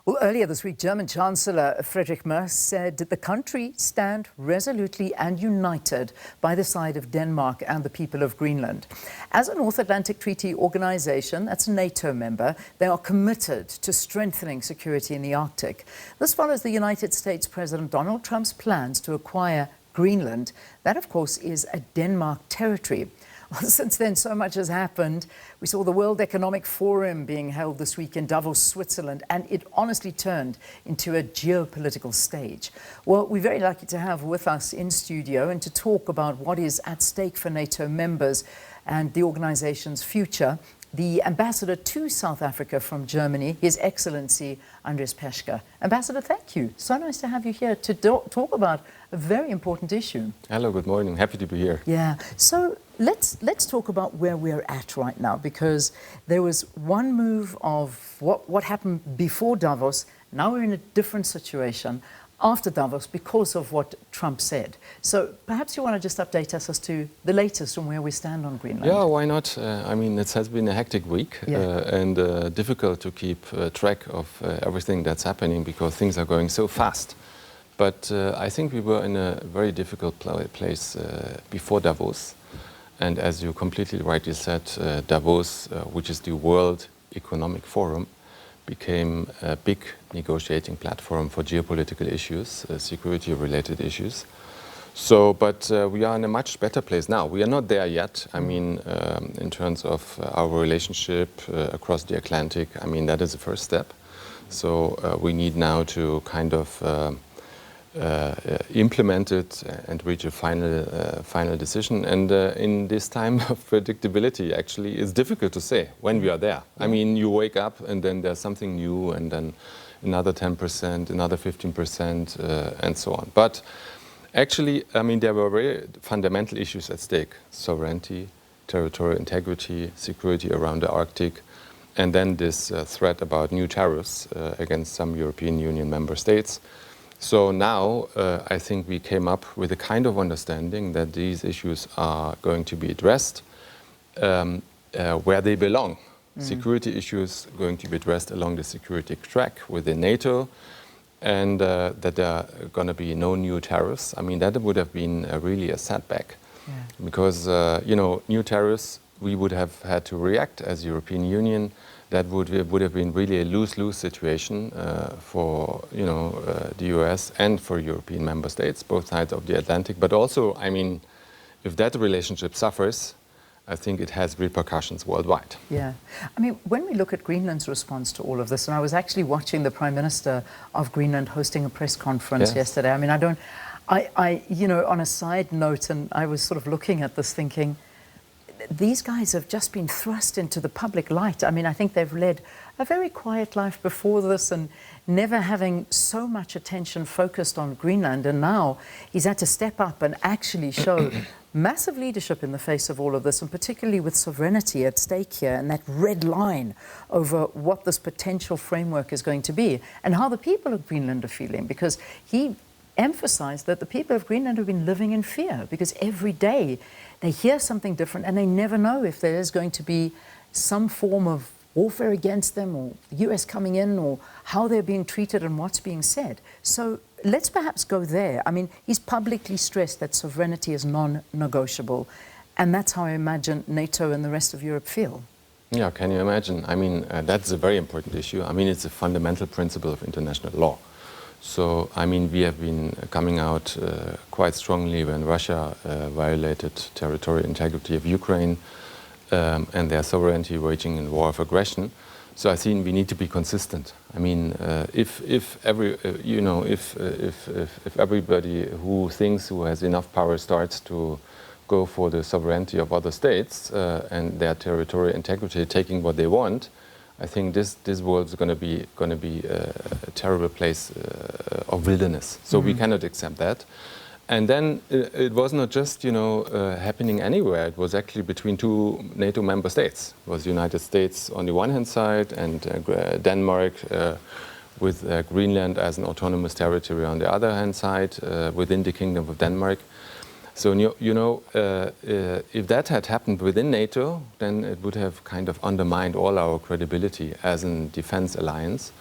Well, earlier this week, German Chancellor Friedrich Merz said the country stand resolutely and united by the side of Denmark and the people of Greenland. As a North Atlantic Treaty Organization, that's a NATO member, they are committed to strengthening security in the Arctic. This follows the United States President Donald Trump's plans to acquire Greenland. That, of course, is a Denmark territory. Well, since then, so much has happened. We saw the World Economic Forum being held this week in Davos, Switzerland, and it honestly turned into a geopolitical stage. Well, we're very lucky to have with us in studio and to talk about what is at stake for NATO members and the organization's future, the Ambassador to South Africa from Germany, His Excellency Andreas Peschke. Ambassador, thank you. So nice to have you here to talk about a very important issue. Hello, good morning. Happy to be here. Yeah. So let's talk about where we're at right now, because there was one move of what happened before Davos. Now we're in a different situation after Davos because of what Trump said. So perhaps you want to just update us as to the latest on where we stand on Greenland. Yeah, why not? I mean, it has been a hectic week and difficult to keep track of everything that's happening because things are going so fast. But I think we were in a very difficult place before Davos. And as you completely rightly said, Davos, which is the World Economic Forum, became a big negotiating platform for geopolitical issues, security-related issues. So, but we are in a much better place now. We are not there yet. I mean, in terms of our relationship across the Atlantic, I mean, that is the first step. So we need now to kind of implement it and reach a final decision. And in this time of predictability, actually, it's difficult to say when we are there. I mean, you wake up and then there's something new and then another 10%, another 15%, and so on. But actually, I mean, there were very fundamental issues at stake: sovereignty, territorial integrity, security around the Arctic, and then this threat about new tariffs against some European Union member states. So now I think we came up with a kind of understanding that these issues are going to be addressed where they belong. Security issues going to be addressed along the security track within NATO, and that there are going to be no new tariffs. I mean, that would have been really a setback because, you know, new tariffs, we would have had to react as European Union. That would have been really a lose-lose situation for the US and for European member states, both sides of the Atlantic. But also, I mean, if that relationship suffers, I think it has repercussions worldwide. Yeah. I mean, when we look at Greenland's response to all of this, and I was actually watching the Prime Minister of Greenland hosting a press conference yesterday. I mean, on a side note, and I was sort of looking at this thinking, these guys have just been thrust into the public light. I mean, I think they've led a very quiet life before this and never having so much attention focused on Greenland. And now he's had to step up and actually show massive leadership in the face of all of this, and particularly with sovereignty at stake here and that red line over what this potential framework is going to be and how the people of Greenland are feeling, because he emphasized that the people of Greenland have been living in fear because every day they hear something different and they never know if there is going to be some form of warfare against them or the US coming in or how they're being treated and what's being said. So let's perhaps go there. I mean, he's publicly stressed that sovereignty is non-negotiable, and that's how I imagine NATO and the rest of Europe feel. Yeah, can you imagine? I mean, that's a very important issue. I mean, it's a fundamental principle of international law. So, I mean, we have been coming out quite strongly when Russia violated territorial integrity of Ukraine and their sovereignty, waging a war of aggression. So I think we need to be consistent. I mean, if everybody who thinks who has enough power starts to go for the sovereignty of other states and their territorial integrity, taking what they want, I think this world is going to be a terrible place of wilderness. So we cannot accept that. And then it was not just happening anywhere. It was actually between two NATO member states. It was the United States on the one hand side and Denmark with Greenland as an autonomous territory on the other hand side within the Kingdom of Denmark. So, if that had happened within NATO, then it would have kind of undermined all our credibility as a defense alliance.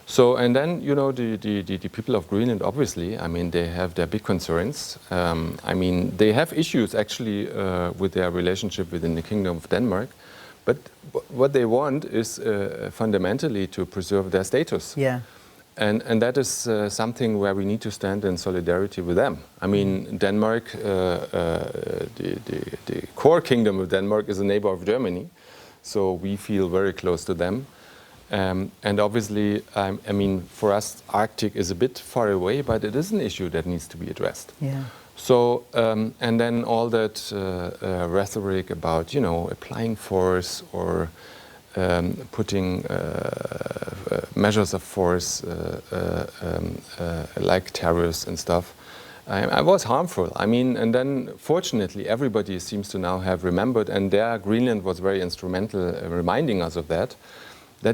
So, and then, you know, the people of Greenland, obviously, I mean, they have their big concerns. I mean, they have issues, actually, with their relationship within the Kingdom of Denmark. But what they want is fundamentally to preserve their status. Yeah. And that is something where we need to stand in solidarity with them. I mean, Denmark, the core kingdom of Denmark is a neighbor of Germany. So we feel very close to them. And obviously, I mean, for us, Arctic is a bit far away, but it is an issue that needs to be addressed. Yeah. So, and then all that rhetoric about, you know, applying force or putting measures of force like tariffs and stuff, I was harmful. I mean, and then fortunately, everybody seems to now have remembered, and there Greenland was very instrumental in reminding us of that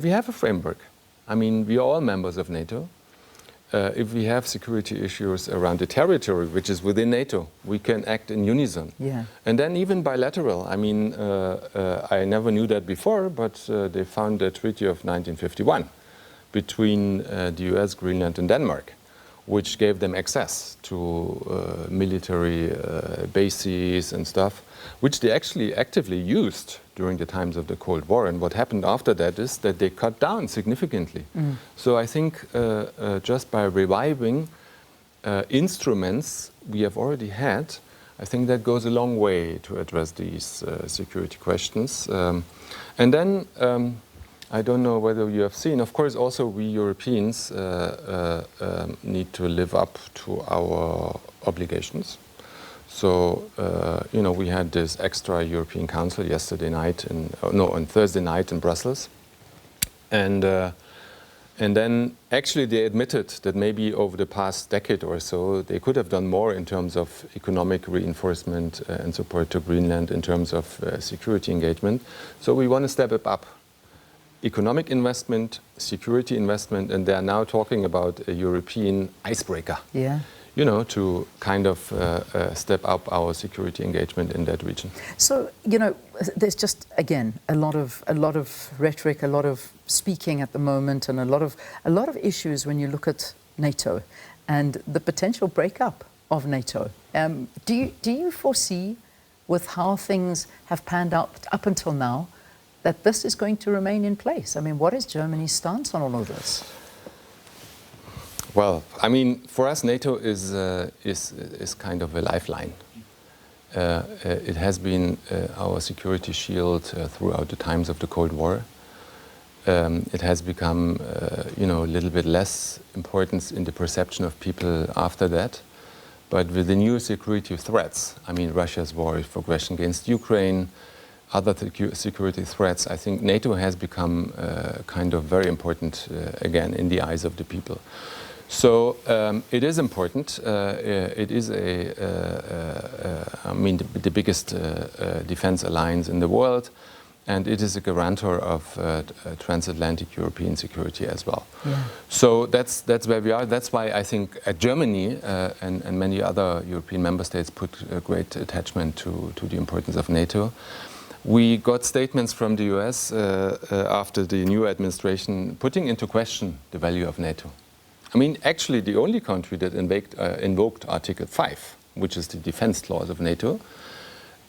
we have a framework. I mean, we are all members of NATO. If we have security issues around the territory, which is within NATO, we can act in unison. Yeah. And then even bilateral. I mean, I never knew that before, but they found the Treaty of 1951 between the US, Greenland, and Denmark, which gave them access to military bases and stuff, which they actually actively used during the times of the Cold War. And what happened after that is that they cut down significantly. So I think just by reviving instruments we have already had, I think that goes a long way to address these security questions. And then, I don't know whether you have seen, of course, also we Europeans need to live up to our obligations. So, you know, we had this extra European Council yesterday night, on Thursday night in Brussels. And then actually they admitted that maybe over the past decade or so, they could have done more in terms of economic reinforcement and support to Greenland in terms of security engagement. So we want to step it up. Economic investment, security investment, and they are now talking about a European icebreaker. Yeah. You know, to kind of step up our security engagement in that region. So, you know, there's just, again, a lot of rhetoric, a lot of speaking at the moment, and a lot of issues when you look at NATO and the potential breakup of NATO. Do you foresee, with how things have panned out up until now, that this is going to remain in place? I mean, what is Germany's stance on all of this? Well, I mean, for us, NATO is kind of a lifeline. It has been our security shield throughout the times of the Cold War. It has become, you know, a little bit less importance in the perception of people after that. But with the new security threats, I mean, Russia's war for aggression against Ukraine, other security threats, I think NATO has become kind of very important again in the eyes of the people. So it is important. It is I mean, the biggest defense alliance in the world, and it is a guarantor of transatlantic European security as well. Yeah. So that's where we are. That's why I think Germany and many other European member states put a great attachment to the importance of NATO. We got statements from the US after the new administration putting into question the value of NATO. I mean, actually, the only country that invoked Article 5, which is the defense clause of NATO,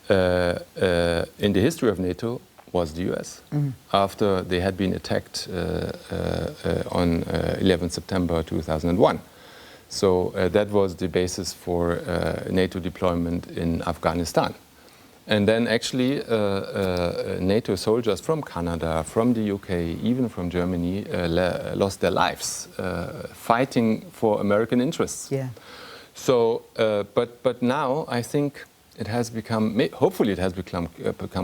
in the history of NATO, was the US. After they had been attacked on 11 September 2001. So that was the basis for NATO deployment in Afghanistan. And then actually NATO soldiers from Canada, from the UK, even from Germany lost their lives fighting for American interests. Yeah. So, but now I think it has become, hopefully it has become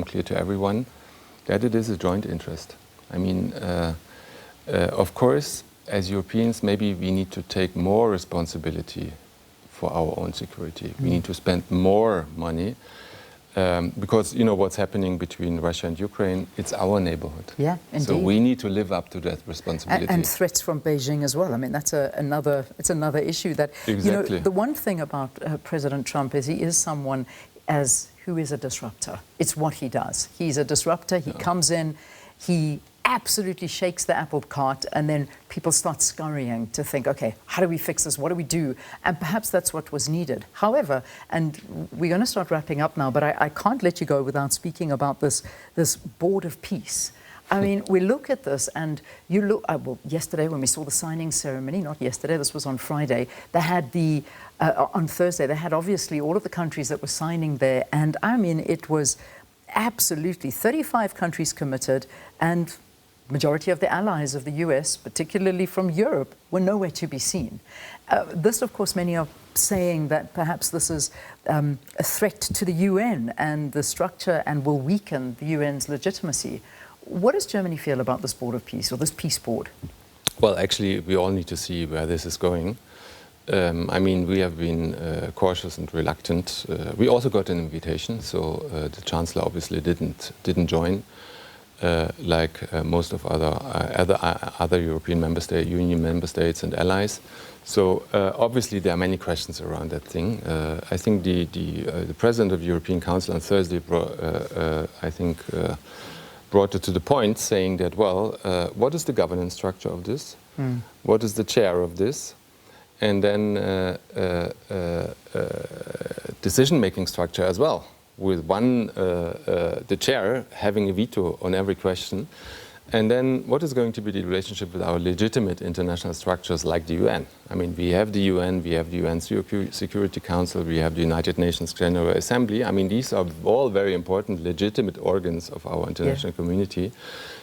clear to everyone that it is a joint interest. I mean, of course, as Europeans, maybe we need to take more responsibility for our own security. We need to spend more money. Because you know what's happening between Russia and Ukraine, it's our neighborhood. Yeah, indeed. So we need to live up to that responsibility. And threats from Beijing as well. I mean, it's another issue that, exactly. You know, the one thing about President Trump is he is someone who is a disruptor. It's what he does. He's a disruptor. He comes in, he absolutely shakes the apple cart, and then people start scurrying to think, okay, how do we fix this? What do we do? And perhaps that's what was needed. However, and we're going to start wrapping up now, but I can't let you go without speaking about this board of peace. I mean, we look at this, and you look, well, yesterday when we saw the signing ceremony, not yesterday, this was on Friday, they had on Thursday, they had obviously all of the countries that were signing there, and I mean, it was absolutely 35 countries committed, and majority of the allies of the US, particularly from Europe, were nowhere to be seen. This, of course, many are saying that perhaps this is a threat to the UN and the structure, and will weaken the UN's legitimacy. What does Germany feel about this Board of Peace, or this Peace Board? Well, actually, we all need to see where this is going. I mean, we have been cautious and reluctant. We also got an invitation, so the Chancellor obviously didn't join, like most of other European Union member states and allies. So obviously there are many questions around that thing. I think the President of the European Council on Thursday, brought it to the point, saying that, well, what is the governance structure of this? What is the chair of this? And then decision-making structure as well, with the chair having a veto on every question. And then what is going to be the relationship with our legitimate international structures like the UN? I mean, we have the UN, we have the UN Security Council, we have the United Nations General Assembly. I mean, these are all very important, legitimate organs of our international community.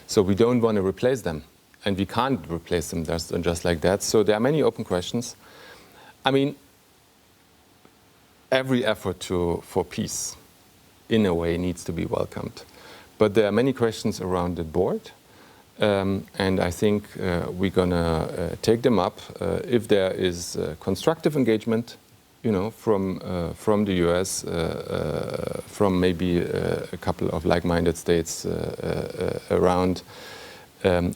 So we don't want to replace them. And we can't replace them just like that. So there are many open questions. I mean, every effort for peace, in a way, needs to be welcomed. But there are many questions around the board. And I think we're going to take them up if there is constructive engagement, you know, from the US, from maybe a couple of like-minded states around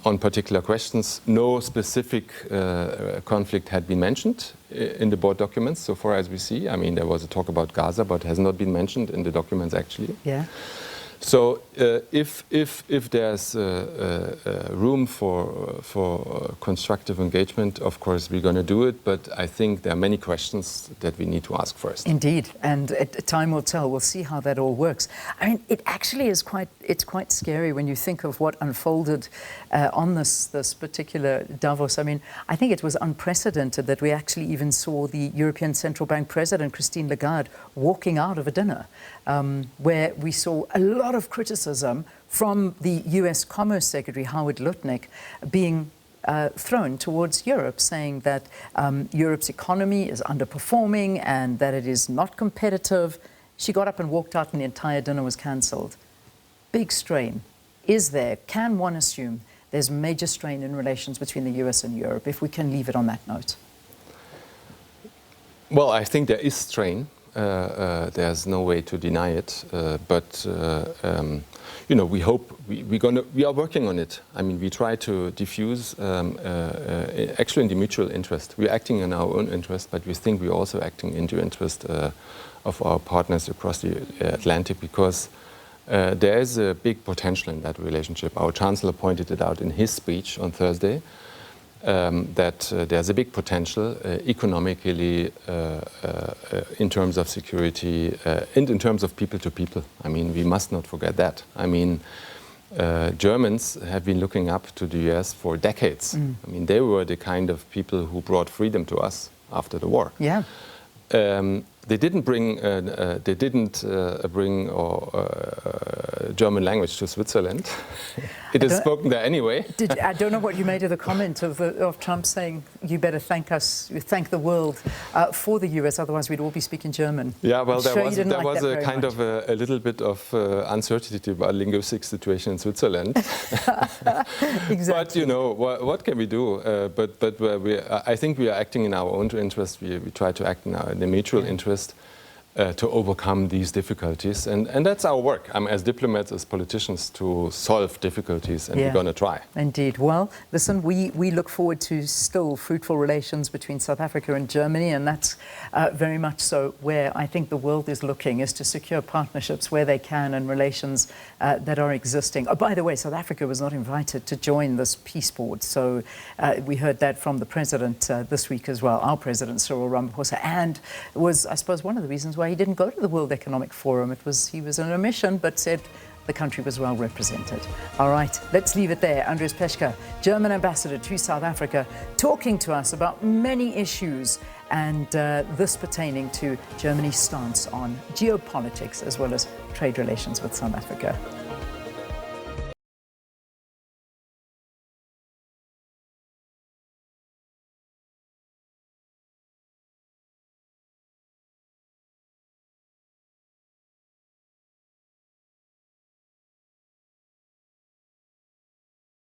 on particular questions. No specific conflict had been mentioned in the board documents so far as we see. I mean, there was a talk about Gaza, but has not been mentioned in the documents actually. Yeah. So if there's room for constructive engagement, of course we're going to do it. But I think there are many questions that we need to ask first. Indeed, and time will tell. We'll see how that all works. I mean, it actually is quite scary when you think of what unfolded on this particular Davos. I mean, I think it was unprecedented that we actually even saw the European Central Bank President Christine Lagarde walking out of a dinner where we saw a lot of criticism from the US Commerce Secretary Howard Lutnick being thrown towards Europe, saying that Europe's economy is underperforming and that it is not competitive. She got up and walked out and the entire dinner was cancelled. Big strain. Is there, can one assume there's major strain in relations between the US and Europe, if we can leave it on that note? Well, I think there is strain. There's no way to deny it, but you know, we hope we are working on it. I mean, we try to diffuse actually in the mutual interest. We're acting in our own interest, but we think we're also acting in the interest of our partners across the Atlantic, because there is a big potential in that relationship. Our Chancellor pointed it out in his speech on Thursday. That there's a big potential economically, in terms of security, and in terms of people to people. I mean, we must not forget that. I mean, Germans have been looking up to the US for decades. I mean, they were the kind of people who brought freedom to us after the war. Yeah. They didn't bring German language to Switzerland. It is spoken there anyway. I don't know what you made of the comment of Trump saying, "You better thank us, thank the world for the US, otherwise we'd all be speaking German." Yeah, well, there was a kind of a little bit of uncertainty about linguistic situation in Switzerland. Exactly. But you know, what can we do? I think we are acting in our own interest. We try to act in the mutual interest. to overcome these difficulties. And that's our work as diplomats, as politicians, to solve difficulties, and we're going to try. Indeed. Well, listen, we look forward to still fruitful relations between South Africa and Germany, and that's very much so where I think the world is looking, is to secure partnerships where they can and relations that are existing. Oh, by the way, South Africa was not invited to join this peace board, so we heard that from the president this week as well, our president, Cyril Ramaphosa, and was, I suppose, one of the reasons why he didn't go to the World Economic Forum. He was on a mission, but said the country was well represented. All right, let's leave it there. Andreas Peschke, German ambassador to South Africa, talking to us about many issues, and this pertaining to Germany's stance on geopolitics as well as trade relations with South Africa.